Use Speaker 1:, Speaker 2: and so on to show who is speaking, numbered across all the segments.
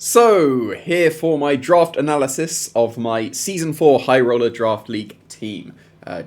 Speaker 1: So, here for my draft analysis of my Season 4 High Roller Draft League team.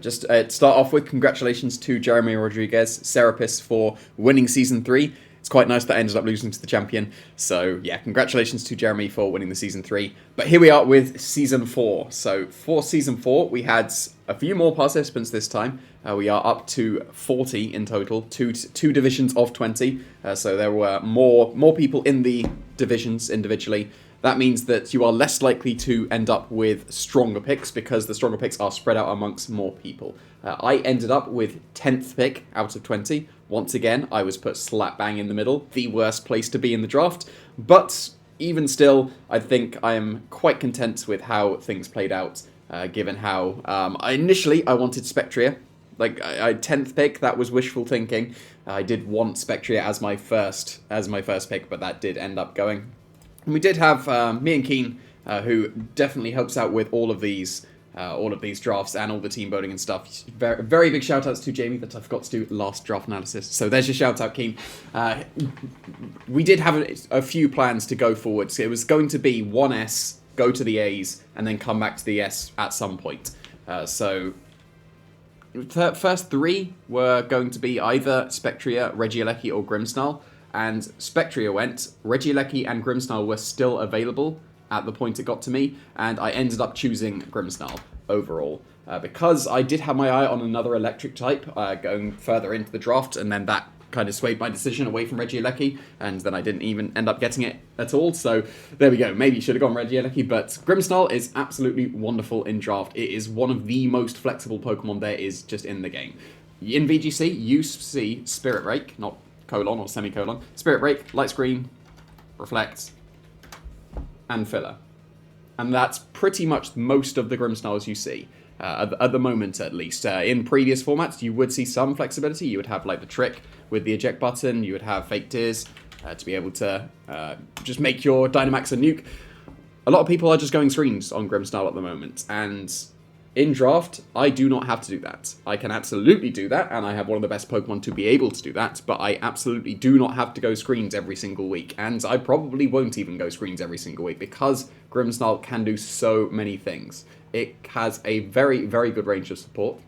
Speaker 1: Just to start off with, congratulations to Jeremy Rodriguez, Serapis, for winning Season 3. It's quite nice that I ended up losing to the champion. So, yeah, congratulations to Jeremy for winning the Season 3. But here we are with Season 4. So, for Season 4, we had a few more participants this time. We are up to 40 in total, two divisions of 20. So there were more people in the divisions individually. That means that you are less likely to end up with stronger picks because the stronger picks are spread out amongst more people. I ended up with 10th pick out of 20. Once again, I was put slap bang in the middle, the worst place to be in the draft. But even still, I think I am quite content with how things played out, given how initially I wanted Spectria. I 10th pick, that was wishful thinking. I did want Spectria as my first pick, but that did end up going. And we did have me and Keen, who definitely helps out with all of these drafts and all the team voting and stuff. Very, very big shout outs to Jamie that I forgot to do last draft analysis. So there's your shout out, Keen. We did have a few plans to go forward. So it was going to be 1S, go to the A's, and then come back to the S at some point. First three were going to be either Spectria, Regieleki, or Grimsnarl, and Spectria went. Regieleki and Grimsnarl were still available at the point it got to me, and I ended up choosing Grimsnarl overall. Because I did have my eye on another electric type going further into the draft, and then that kind of swayed my decision away from Regieleki, and then I didn't even end up getting it at all, so there we go. Maybe you should have gone Regieleki, but Grimsnarl is absolutely wonderful in draft. It is one of the most flexible Pokemon there is just in the game. In VGC, you see Spirit Rake, not colon or semicolon, Spirit Rake, Light Screen, Reflect, and Filler. And that's pretty much most of the Grimsnarls you see. At the moment, at least. In previous formats, you would see some flexibility. You would have like the Trick with the eject button. You would have Fake Tears to be able to just make your Dynamax a nuke. A lot of people are just going screens on Grimsnarl at the moment. And in draft, I do not have to do that. I can absolutely do that, and I have one of the best Pokemon to be able to do that, but I absolutely do not have to go screens every single week. And I probably won't even go screens every single week because Grimsnarl can do so many things. It has a very, very good range of support.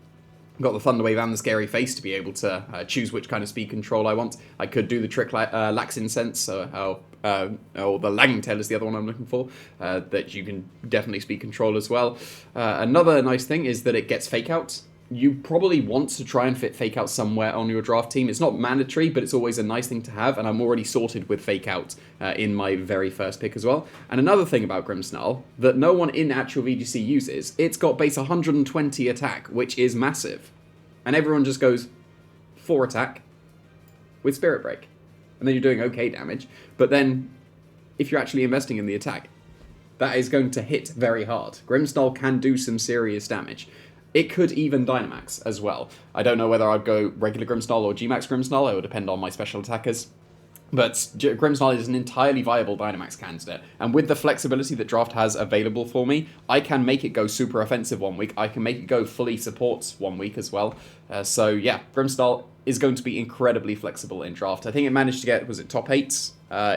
Speaker 1: I've got the Thunder Wave and the Scary Face to be able to choose which kind of speed control I want. I could do the Trick Lax Incense, or the Lagging Tail is the other one I'm looking for, that you can definitely speed control as well. Another nice thing is that it gets Fake Out. You probably want to try and fit Fake Out somewhere on your draft team. It's not mandatory, but it's always a nice thing to have, and I'm already sorted with Fake Out in my very first pick as well. And another thing about Grimsnarl that no one in actual VGC uses, it's got base 120 attack, which is massive. And everyone just goes 4 attack with Spirit Break. And then you're doing okay damage. But then, if you're actually investing in the attack, that is going to hit very hard. Grimsnarl can do some serious damage. It could even Dynamax as well. I don't know whether I'd go regular Grimsnarl or Gmax Grimsnarl. It would depend on my special attackers. But Grimsnarl is an entirely viable Dynamax candidate. And with the flexibility that Draft has available for me, I can make it go super offensive one week. I can make it go fully supports one week as well. So yeah, Grimsnarl is going to be incredibly flexible in Draft. I think it managed to get, was it top 8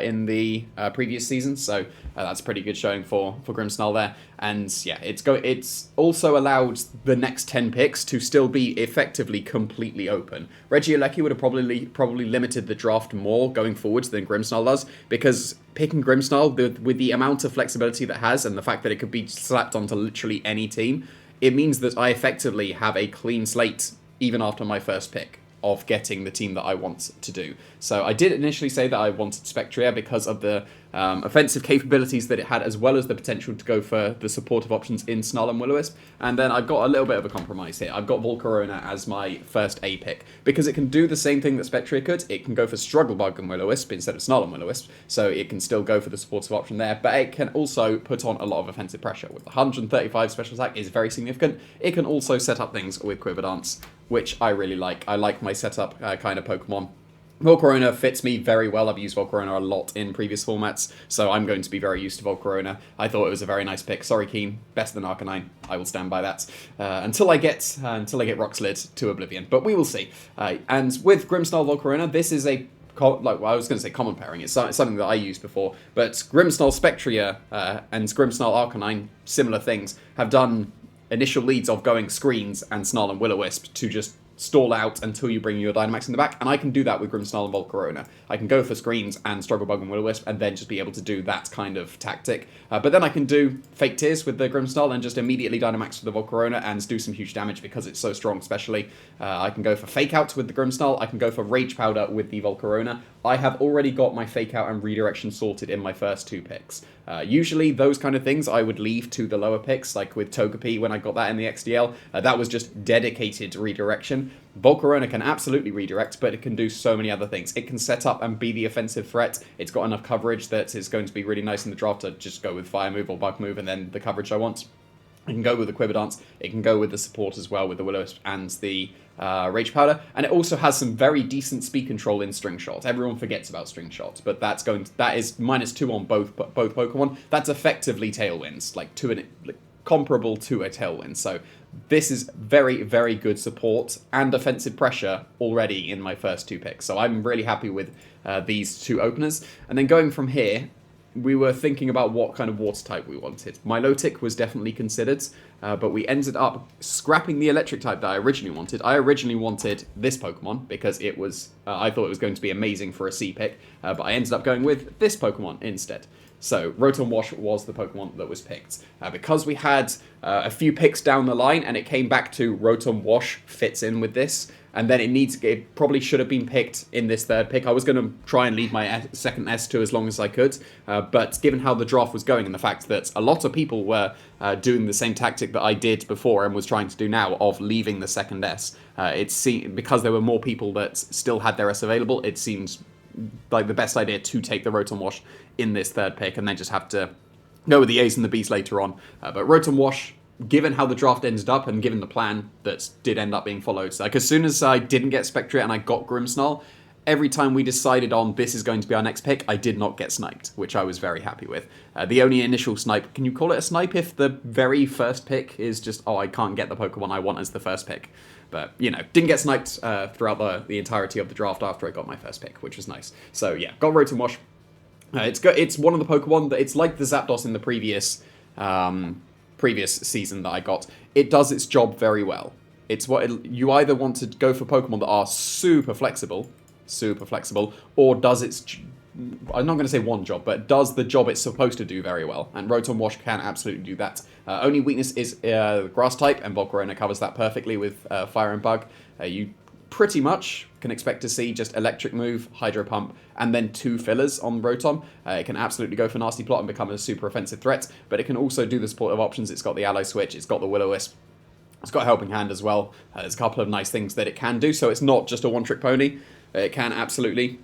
Speaker 1: in the previous season? So that's pretty good showing for Grimsnarl there. And yeah, it's also allowed the next 10 picks to still be effectively completely open. Regieleki would have probably limited the draft more going forwards than Grimsnarl does, because picking Grimsnarl, with the amount of flexibility that it has and the fact that it could be slapped onto literally any team, it means that I effectively have a clean slate even after my first pick of getting the team that I want to do. So I did initially say that I wanted Spectria because of the offensive capabilities that it had, as well as the potential to go for the supportive options in Snarl and Will-O-Wisp. And then I've got a little bit of a compromise here. I've got Volcarona as my first A pick, because it can do the same thing that Spectria could. It can go for Struggle Bug and Will-O-Wisp instead of Snarl and Will-O-Wisp, so it can still go for the supportive option there, but it can also put on a lot of offensive pressure. With the 135 special attack is very significant. It can also set up things with Quiver Dance, which I really like. I like my setup kind of Pokemon. Volcarona fits me very well. I've used Volcarona a lot in previous formats, so I'm going to be very used to Volcarona. I thought it was a very nice pick. Sorry, Keen, better than Arcanine. I will stand by that until I get Rock Slid to Oblivion, but we will see. And with Grimsnarl Volcarona, this is a like, well, I was going to say common pairing. It's something that I used before, but Grimmsnarl Spectria and Grimmsnarl Arcanine, similar things, have done initial leads of going screens and Snarl and Will-O-Wisp to just stall out until you bring your Dynamax in the back, and I can do that with Grimmsnarl and Volcarona. I can go for screens and Struggle Bug and Will-O-Wisp, and then just be able to do that kind of tactic. But then I can do Fake Tears with the Grimmsnarl and just immediately Dynamax with the Volcarona and do some huge damage because it's so strong, especially. I can go for Fake Out with the Grimmsnarl, I can go for Rage Powder with the Volcarona. I have already got my Fake Out and Redirection sorted in my first 2 picks. Usually those kind of things I would leave to the lower picks, like with Togepi when I got that in the XDL. That was just dedicated redirection. Volcarona can absolutely redirect, but it can do so many other things. It can set up and be the offensive threat. It's got enough coverage that it's going to be really nice in the draft to just go with Fire Move or Bug Move and then the coverage I want. It can go with the Quiver Dance. It can go with the support as well with the Will-O-Wisp and the Rage Powder. And it also has some very decent speed control in String Shot. Everyone forgets about String Shot, but that is -2 on both Pokemon. That's effectively Tailwinds, comparable to a Tailwind. So this is very, very good support and offensive pressure already in my first 2 picks. So I'm really happy with these 2 openers. And then going from here, we were thinking about what kind of water type we wanted. Milotic was definitely considered, but we ended up scrapping the electric type that I originally wanted. I originally wanted this Pokemon because it was, I thought it was going to be amazing for a C pick, but I ended up going with this Pokemon instead. So Rotom Wash was the Pokemon that was picked. Because we had a few picks down the line and it came back to Rotom Wash fits in with this, and then it probably should have been picked in this 3rd pick. I was going to try and leave my second S2 as long as I could, but given how the draft was going and the fact that a lot of people were doing the same tactic that I did before and was trying to do now of leaving the second S, because there were more people that still had their S available, it seemed like the best idea to take the Rotom Wash in this 3rd pick and then just have to go with the A's and the B's later on. But Rotom Wash, given how the draft ended up and given the plan that did end up being followed, like as soon as I didn't get Spectria and I got Grimmsnarl, every time we decided on this is going to be our next pick, I did not get sniped, which I was very happy with. The only initial snipe, can you call it a snipe if the very first pick is just, oh, I can't get the Pokemon I want as the first pick? But, you know, didn't get sniped throughout the entirety of the draft after I got my first pick, which was nice. So, yeah, got Rotom Wash. It's one of the Pokemon that, it's like the Zapdos in the previous season that I got. It does its job very well. It's you either want to go for Pokemon that are super flexible, or does its, I'm not going to say one job, but does the job it's supposed to do very well. And Rotom Wash can absolutely do that. Only weakness is Grass type, and Volcarona covers that perfectly with Fire and Bug. You pretty much can expect to see just Electric Move, Hydro Pump, and then 2 fillers on Rotom. It can absolutely go for Nasty Plot and become a super offensive threat, but it can also do the supportive options. It's got the Ally Switch, it's got the Will-O-Wisp, it's got a Helping Hand as well. There's a couple of nice things that it can do, so it's not just a one-trick pony. It can absolutely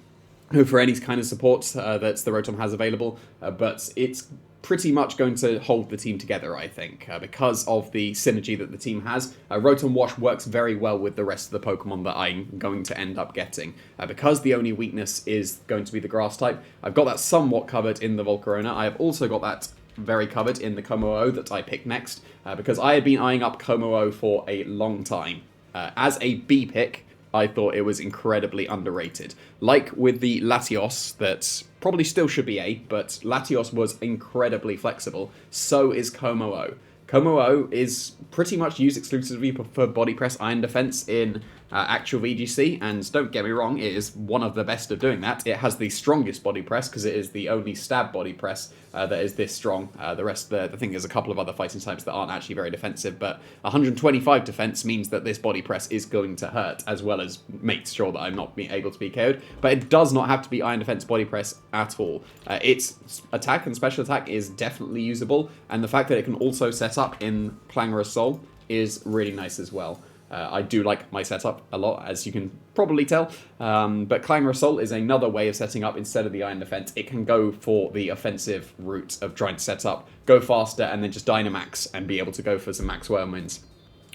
Speaker 1: go for any kind of support that the Rotom has available, but it's pretty much going to hold the team together, I think, because of the synergy that the team has. Rotom Wash works very well with the rest of the Pokemon that I'm going to end up getting. Because the only weakness is going to be the Grass type, I've got that somewhat covered in the Volcarona. I have also got that very covered in the Como-O that I picked next, because I had been eyeing up Como-O for a long time. As a B pick, I thought it was incredibly underrated. Like with the Latios, that probably still should be A, but Latios was incredibly flexible. So is Como-O. Como-O is pretty much used exclusively for Body Press Iron Defense in actual VGC, and don't get me wrong, it is one of the best of doing that. It has the strongest Body Press, because it is the only stab Body Press that is this strong. The rest, I think there's a couple of other fighting types that aren't actually very defensive, but 125 defense means that this Body Press is going to hurt, as well as make sure that I'm not being able to be KO'd. But it does not have to be Iron Defense Body Press at all. Its attack and special attack is definitely usable, and the fact that it can also set up in Clangorous Soul is really nice as well. I do like my setup a lot, as you can probably tell, but Clangorous Soul is another way of setting up instead of the Iron Defense. It can go for the offensive route of trying to set up, go faster, and then just Dynamax and be able to go for some max worm wins.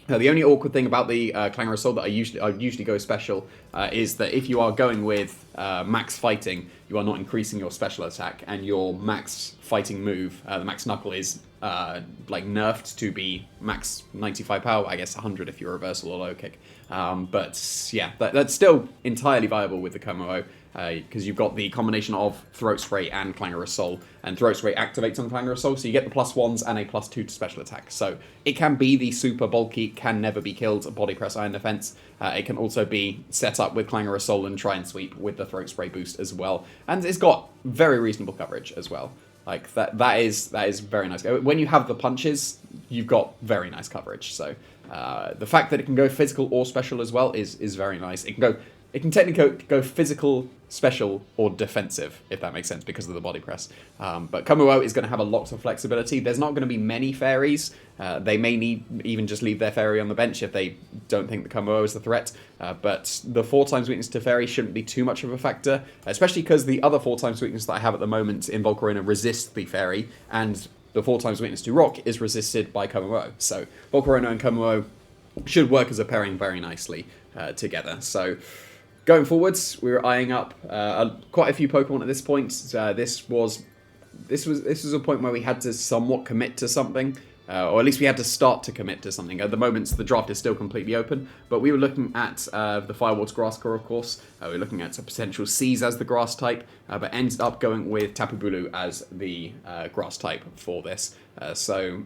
Speaker 1: The only awkward thing about the Clangorous Soul that I usually go special is that if you are going with max fighting, you are not increasing your special attack, and your max fighting move, the max knuckle, is like nerfed to be max 95 power, I guess 100 if you're reversal or low kick. But yeah, that's still entirely viable with the Como-O. because you've got the combination of Throat Spray and Clangorous Soul, and Throat Spray activates on Clangorous Soul, so you get the +1s and a +2 to special attack. So it can be the super bulky, can never be killed body press iron defense. It can also be set up with Clangorous Soul and Try and Sweep with the Throat Spray boost as well, and it's got very reasonable coverage as well. Like that is very nice. When you have the punches, you've got very nice coverage. So the fact that it can go physical or special as well is very nice. It can technically go physical, special, or defensive, if that makes sense, because of the body press. But Komuo is going to have a lot of flexibility. There's not going to be many fairies. They may need even just leave their fairy on the bench if they don't think the Komuo is the threat. But the 4x weakness to fairy shouldn't be too much of a factor, especially because the other 4x weakness that I have at the moment in Volcarona resists the fairy, and the 4x weakness to rock is resisted by Komuo. So Volcarona and Komuo should work as a pairing very nicely together. So going forwards, we were eyeing up quite a few Pokemon at this point. This was a point where we had to somewhat commit to something, or at least we had to start to commit to something. At the moment, the draft is still completely open, but we were looking at the Firewater Grass Core, of course. We were looking at a potential Seize as the grass type, but ended up going with Tapu Bulu as the grass type for this. So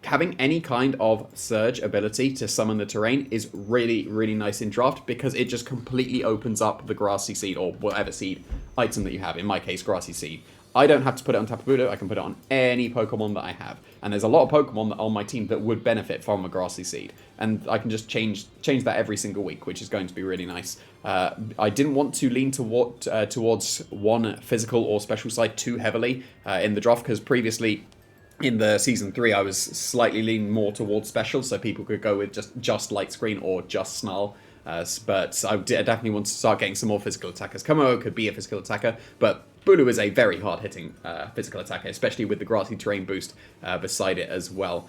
Speaker 1: having any kind of surge ability to summon the terrain is really, really nice in draft, because it just completely opens up the grassy seed, or whatever seed item that you have. In my case, grassy seed. I don't have to put it on Tapu Bulu, I can put it on any Pokemon that I have. And there's a lot of Pokemon on my team that would benefit from a grassy seed. And I can just change that every single week, which is going to be really nice. I didn't want to lean towards one physical or special side too heavily in the draft, because previously in the Season 3, I was slightly leaning more towards special, so people could go with just Light Screen or just Snarl. But I definitely want to start getting some more physical attackers. Komo could be a physical attacker, but Bulu is a very hard-hitting physical attacker, especially with the grassy terrain boost beside it as well.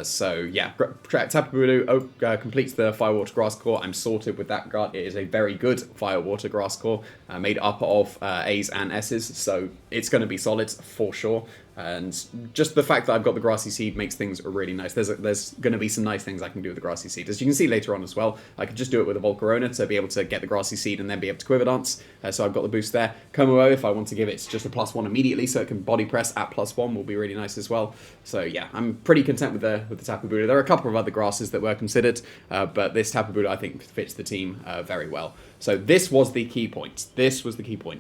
Speaker 1: So yeah, Tapu Bulu completes the Firewater Grass Core. I'm sorted with that guard. It is a very good Firewater Grass Core, made up of A's and S's, so it's going to be solid for sure. And just the fact that I've got the Grassy Seed makes things really nice. There's going to be some nice things I can do with the Grassy Seed. As you can see later on as well, I could just do it with a Volcarona to be able to get the Grassy Seed and then be able to Quiver Dance. So I've got the boost there. Komuo, if I want to give it just a +1 immediately so it can body press at +1, will be really nice as well. So yeah, I'm pretty content with the Tapu Bulu. There are a couple of other grasses that were considered, but this Tapu Bulu I think fits the team very well. So this was the key point.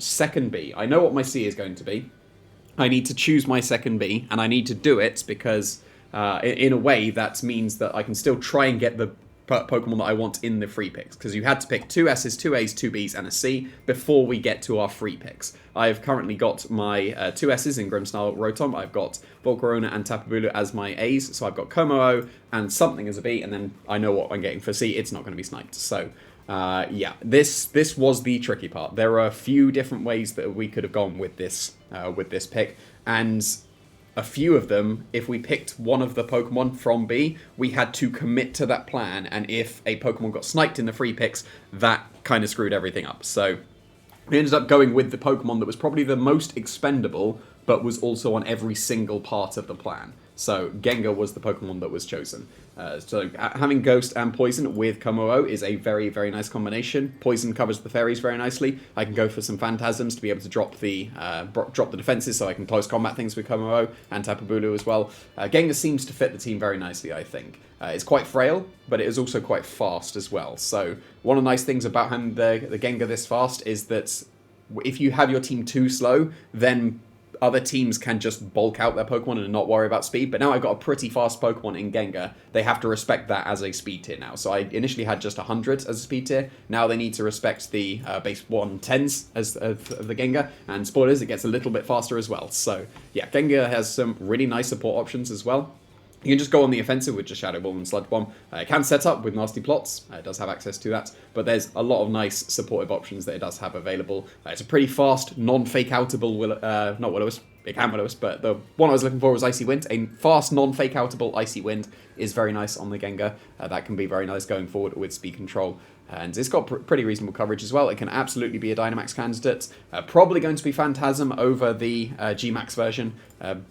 Speaker 1: Second B. I know what my C is going to be. I need to choose my second B, and I need to do it because, in a way, that means that I can still try and get the Pokemon that I want in the free picks, because you had to pick 2 S's, 2 A's, 2 B's, and a C before we get to our free picks. I've currently got my 2 S's in Grimmsnarl, Rotom. I've got Volcarona and Tapu Bulu as my A's, so I've got Komo and something as a B, and then I know what I'm getting for C. It's not going to be Sniped, so yeah, this was the tricky part. There are a few different ways that we could have gone with this pick, and a few of them, if we picked one of the Pokemon from B, we had to commit to that plan, and if a Pokemon got sniped in the free picks, that kind of screwed everything up. So we ended up going with the Pokemon that was probably the most expendable, but was also on every single part of the plan. So Gengar was the Pokemon that was chosen. So having Ghost and Poison with Komo is a very, very nice combination. Poison covers the fairies very nicely. I can go for some Phantasms to be able to drop the defenses, so I can close combat things with Komo and Tapu Bulu as well. Gengar seems to fit the team very nicely, I think. It's quite frail, but it is also quite fast as well. So one of the nice things about having the Gengar this fast is that if you have your team too slow, then other teams can just bulk out their Pokemon and not worry about speed. But now I've got a pretty fast Pokemon in Gengar. They have to respect that as a speed tier now. So I initially had just 100 as a speed tier. Now they need to respect the base 110s of the Gengar. And spoilers, it gets a little bit faster as well. So yeah, Gengar has some really nice support options as well. You can just go on the offensive with just Shadow Ball and Sludge Bomb. It can set up with Nasty Plots. It does have access to that. But there's a lot of nice supportive options that it does have available. It's a pretty fast, non-fake-outable it can with us, but the one I was looking for was Icy Wind. A fast, non-fake outable Icy Wind is very nice on the Gengar. That can be very nice going forward with speed control. And it's got pretty reasonable coverage as well. It can absolutely be a Dynamax candidate. Probably going to be Phantasm over the G-Max version.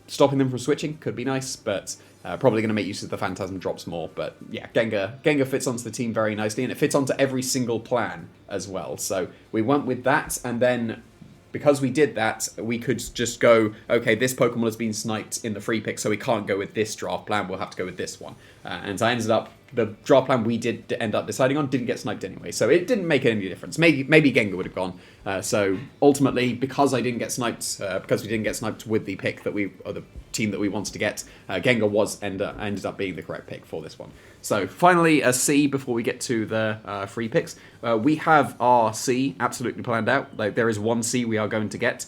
Speaker 1: Stopping them from switching could be nice, but probably going to make use of the Phantasm drops more. But yeah, Gengar fits onto the team very nicely, and it fits onto every single plan as well. So we went with that, and then because we did that, we could just go, okay, this Pokemon has been sniped in the free pick, so we can't go with this draft plan, we'll have to go with this one. And I ended up, the draft plan we did end up deciding on didn't get sniped anyway, so it didn't make any difference. Maybe Gengar would have gone. So ultimately, because I didn't get sniped, because we didn't get sniped with the pick that or the team that we wanted to get, Gengar ended up being the correct pick for this one. So finally, a C before we get to the free picks. We have our C absolutely planned out. Like, there is one C we are going to get,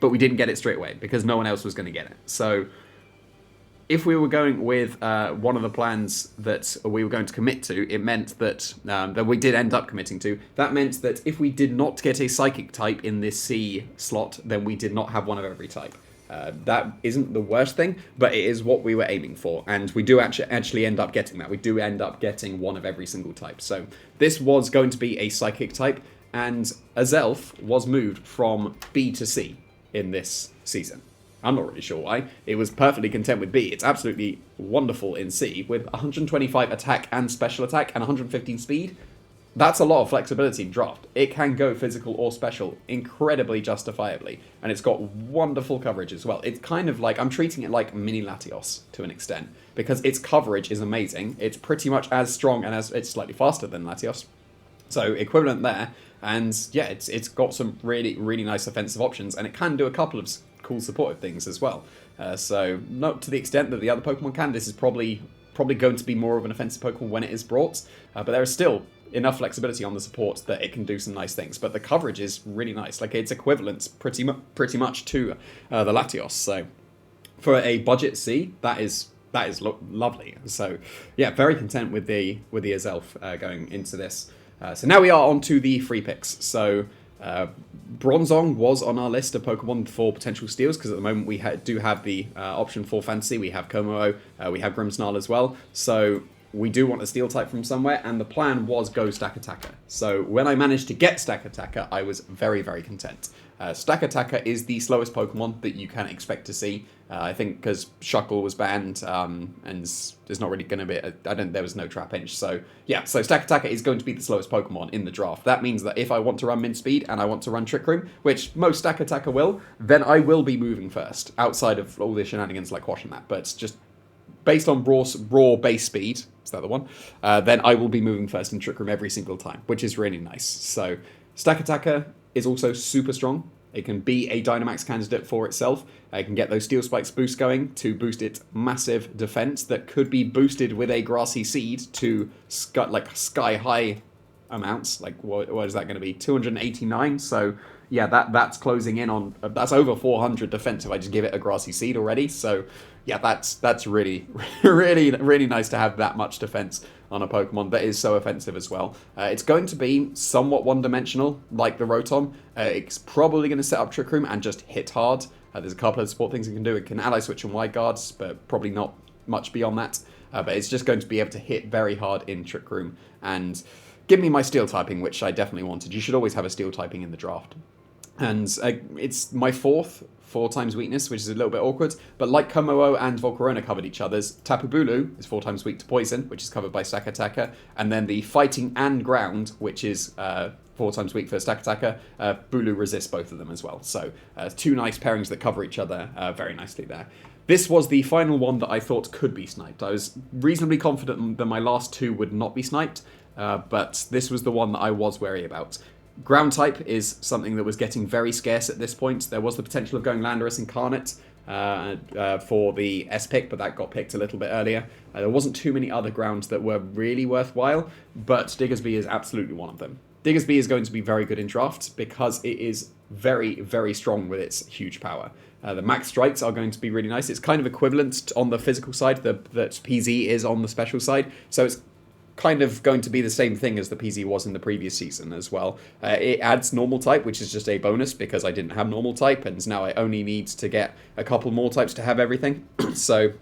Speaker 1: but we didn't get it straight away because no one else was going to get it. So if we were going with one of the plans that we were going to commit to, it meant that that we did end up committing to. That meant that if we did not get a Psychic type in this C slot, then we did not have one of every type. That isn't the worst thing, but it is what we were aiming for, and we do actually end up getting that. We do end up getting one of every single type. So this was going to be a Psychic type, and Azelf was moved from B to C in this season. I'm not really sure why. It was perfectly content with B. It's absolutely wonderful in C, with 125 attack and special attack and 115 speed. That's a lot of flexibility in draft. It can go physical or special incredibly justifiably, and it's got wonderful coverage as well. It's kind of like, I'm treating it like mini Latios to an extent, because its coverage is amazing. It's pretty much as strong, and it's slightly faster than Latios. So equivalent there, and yeah, it's got some really, really nice offensive options, and it can do a couple of cool supportive things as well. So not to the extent that the other Pokemon can. This is probably going to be more of an offensive Pokemon when it is brought, but there is still enough flexibility on the support that it can do some nice things. But the coverage is really nice. Like, it's equivalent pretty much to the Latios. So for a budget C, that is lovely. So yeah, very content with the Azelf going into this. So now we are on to the free picks. So Bronzong was on our list of Pokemon for potential steals, because at the moment we do have the option for Fantasy. We have Komo, we have Grimmsnarl as well. So we do want a Steel type from somewhere, and the plan was go Stack Attacker. So when I managed to get Stack Attacker, I was very, very content. Stack Attacker is the slowest Pokemon that you can expect to see. I think because Shuckle was banned, and there's not really going to be, there was no Trapinch. So yeah, so Stack Attacker is going to be the slowest Pokemon in the draft. That means that if I want to run Mint Speed and I want to run Trick Room, which most Stack Attacker will, then I will be moving first, outside of all the shenanigans like Quash and that. But just based on raw base speed, is that the one? Then I will be moving first in Trick Room every single time, which is really nice. So Stack Attacker is also super strong. It can be a Dynamax candidate for itself. It can get those Steel Spikes boosts going to boost its massive defense that could be boosted with a Grassy Seed to sky-high amounts. Like, what is that going to be? 289? So yeah, that's closing in on, that's over 400 defense if I just give it a Grassy Seed already. So yeah, that's really, really, really nice to have that much defense on a Pokemon that is so offensive as well. It's going to be somewhat one-dimensional, like the Rotom. It's probably going to set up Trick Room and just hit hard. There's a couple of support things it can do. It can Ally Switch and Wide Guards, but probably not much beyond that. But it's just going to be able to hit very hard in Trick Room and give me my Steel typing, which I definitely wanted. You should always have a Steel typing in the draft. And it's my fourth 4 times weakness, which is a little bit awkward. But like Komo and Volcarona covered each other's, Tapu Bulu is 4 times weak to poison, which is covered by Stack Attacker. And then the Fighting and Ground, which is 4 times weak for Stack Attacker, Bulu resists both of them as well. So 2 nice pairings that cover each other very nicely there. This was the final one that I thought could be sniped. I was reasonably confident that my last 2 would not be sniped, but this was the one that I was wary about. Ground type is something that was getting very scarce at this point. There was the potential of going Landorus Incarnate for the S-pick, but that got picked a little bit earlier. There wasn't too many other grounds that were really worthwhile, but Diggersby is absolutely one of them. Diggersby is going to be very good in draft because it is very, very strong with its huge power. The max strikes are going to be really nice. It's kind of equivalent on the physical side that PZ is on the special side, so it's kind of going to be the same thing as the PZ was in the previous season as well. It adds normal type, which is just a bonus because I didn't have normal type, and now I only need to get a couple more types to have everything. So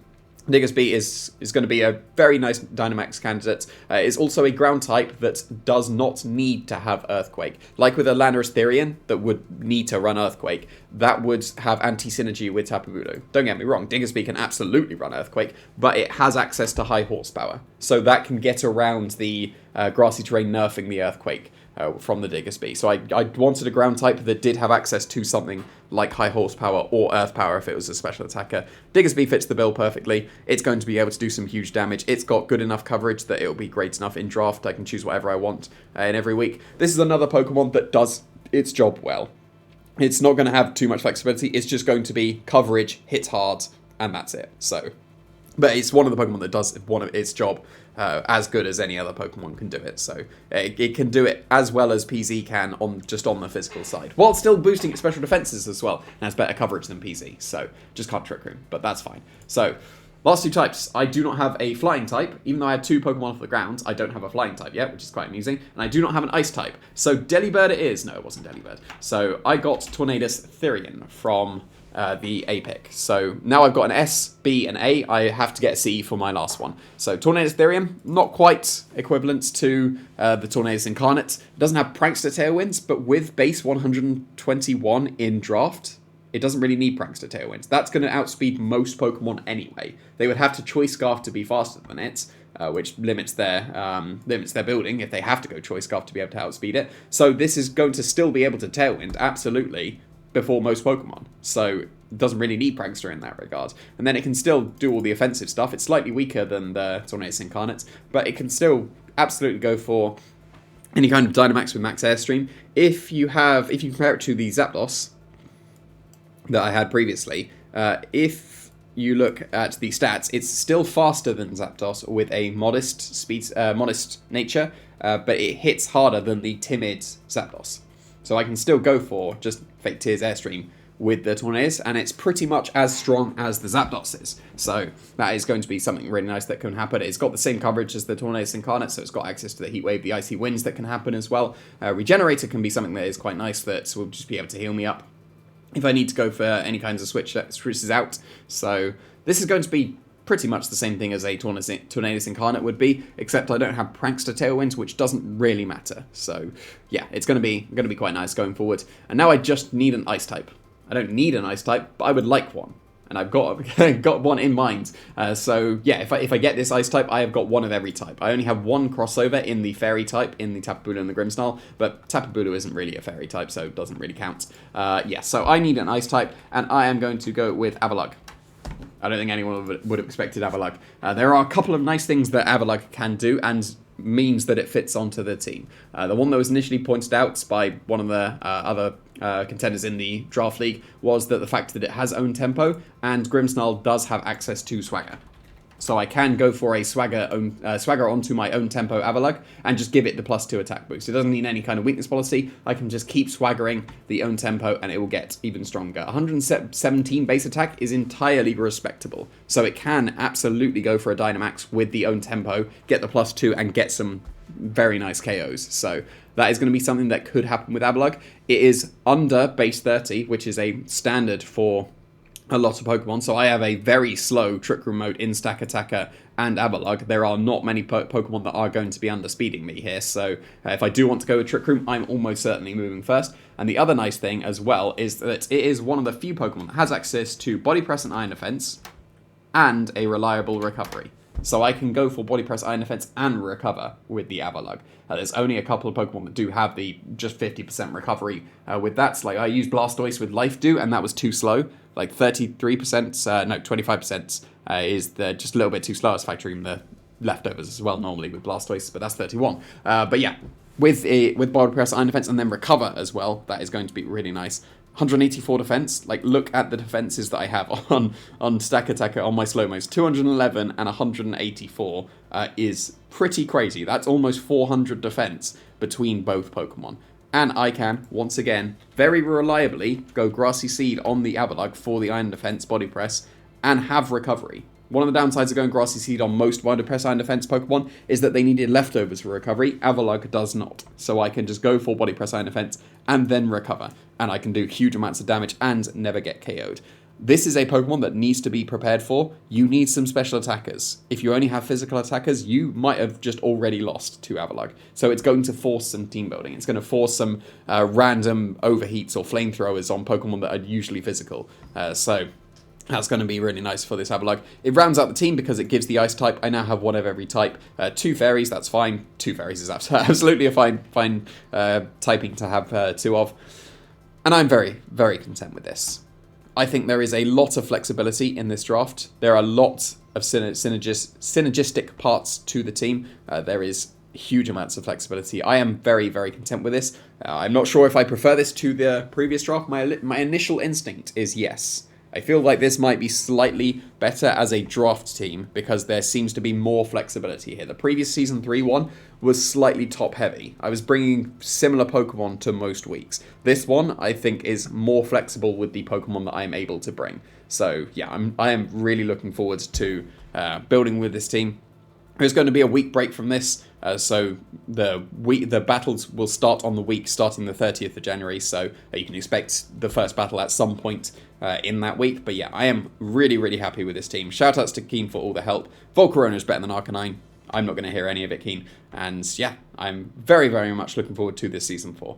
Speaker 1: Diggersby is going to be a very nice Dynamax candidate. It's also a ground type that does not need to have Earthquake. Like with a Landorus Therian that would need to run Earthquake, that would have anti-synergy with Tapu Bulu. Don't get me wrong, Diggersby can absolutely run Earthquake, but it has access to high horsepower. So that can get around the grassy terrain nerfing the Earthquake from the Diggersby. So I wanted a ground type that did have access to something like high horsepower or earth power if it was a special attacker. Diggersby fits the bill perfectly. It's going to be able to do some huge damage. It's got good enough coverage that it'll be great enough in draft. I can choose whatever I want in every week. This is another Pokemon that does its job well. It's not going to have too much flexibility. It's just going to be coverage, hits hard, and that's it. So, but it's one of the Pokemon that does one of its job as good as any other Pokemon can do it. So it can do it as well as PZ can on the physical side, while still boosting its special defenses as well, and has better coverage than PZ. So just can't Trick Room, but that's fine. So last two types. I do not have a flying type, even though I have two Pokemon off the ground. I don't have a flying type yet, which is quite amusing, and I do not have an ice type. So Delibird it is. No, it wasn't Delibird. So I got Tornadus Therian from the A pick. So now I've got an S, B, and A. I have to get a C for my last one. So Tornadus Therian, not quite equivalent to the Tornadus Incarnate. It doesn't have Prankster Tailwinds, but with base 121 in draft, it doesn't really need Prankster Tailwinds. That's going to outspeed most Pokemon anyway. They would have to Choice Scarf to be faster than it, which limits their building if they have to go Choice Scarf to be able to outspeed it. So this is going to still be able to Tailwind, absolutely, before most Pokemon. So it doesn't really need Prankster in that regard. And then it can still do all the offensive stuff. It's slightly weaker than the Tornadus Incarnates, but it can still absolutely go for any kind of Dynamax with max Airstream. If you compare it to the Zapdos that I had previously, if you look at the stats, it's still faster than Zapdos with a modest nature, but it hits harder than the timid Zapdos. So I can still go for just Fake Tears Airstream with the Tornadus, and it's pretty much as strong as the Zapdos is. So that is going to be something really nice that can happen. It's got the same coverage as the Tornadus Incarnate, so it's got access to the Heat Wave, the Icy Winds that can happen as well. Regenerator can be something that is quite nice, that will just be able to heal me up if I need to go for any kinds of switches out. So this is going to be pretty much the same thing as a Tornadus Incarnate would be, except I don't have Prankster Tailwinds, which doesn't really matter. So yeah, it's going to be quite nice going forward. And now I just need an Ice type. I don't need an Ice type, but I would like one, and I've got one in mind. So yeah, if I get this Ice type, I have got one of every type. I only have one crossover in the Fairy type, in the Tapu Bulu and the Grimmsnarl, but Tapu Bulu isn't really a Fairy type, so it doesn't really count. Yeah, so I need an Ice type, and I am going to go with Avalugg. I don't think anyone would have expected Avalugg. There are a couple of nice things that Avalugg can do, and means that it fits onto the team. The one that was initially pointed out by one of the other contenders in the draft league was that the fact that it has own tempo, and Grimmsnarl does have access to Swagger. So I can go for a Swagger onto my own tempo Avalugg and just give it the +2 attack boost. It doesn't need any kind of weakness policy. I can just keep swaggering the own tempo and it will get even stronger. 117 base attack is entirely respectable. So it can absolutely go for a Dynamax with the own tempo, get the +2 and get some very nice KOs. So that is going to be something that could happen with Avalugg. It is under base 30, which is a standard for a lot of Pokemon, so I have a very slow Trick Room mode in Stack Attacker and Avalugg. There are not many Pokemon that are going to be underspeeding me here, so if I do want to go with Trick Room, I'm almost certainly moving first. And the other nice thing as well is that it is one of the few Pokemon that has access to Body Press and Iron Defense and a reliable recovery. So I can go for Body Press, Iron Defense, and Recover with the Avalugg. There's only a couple of Pokemon that do have the just 50% recovery with that. So, like, I used Blastoise with Life Dew, and that was too slow. Like 33%, no, 25% is just a little bit too slow. I was factoring the leftovers as well normally with Blastoise, but that's 31. But yeah, with Body Press, Iron Defense, and then Recover as well, that is going to be really nice. 184 defense. Like, look at the defenses that I have on Stack Attacker on my slow-mos. 211 and 184 is pretty crazy. That's almost 400 defense between both Pokemon. And I can, once again, very reliably go Grassy Seed on the Avalugg for the Iron Defense Body Press and have recovery. One of the downsides of going Grassy Seed on most Wild Press Iron Defense Pokemon is that they needed leftovers for recovery. Avalugg does not. So I can just go full Body Press Iron Defense and then recover. And I can do huge amounts of damage and never get KO'd. This is a Pokemon that needs to be prepared for. You need some special attackers. If you only have physical attackers, you might have just already lost to Avalugg. So it's going to force some team building. It's going to force some random overheats or flamethrowers on Pokemon that are usually physical. So that's going to be really nice for this Avalugg. It rounds out the team because it gives the Ice type. I now have one of every type. 2 Fairies, that's fine. 2 Fairies is absolutely a fine typing to have 2 of. And I'm very, very content with this. I think there is a lot of flexibility in this draft. There are lots of synergistic parts to the team. There is huge amounts of flexibility. I am very, very content with this. I'm not sure if I prefer this to the previous draft. My initial instinct is yes. I feel like this might be slightly better as a draft team because there seems to be more flexibility here. The previous Season 3 one was slightly top-heavy. I was bringing similar Pokemon to most weeks. This one, I think, is more flexible with the Pokemon that I'm able to bring. So, yeah, I am really looking forward to building with this team. There's going to be a week break from this, so the battles will start on the week starting the 30th of January, so you can expect the first battle at some point in that week. But yeah, I am really, really happy with this team. Shoutouts to Keen for all the help. Volcarona is better than Arcanine. I'm not going to hear any of it, Keen. And yeah, I'm very, very much looking forward to this Season 4.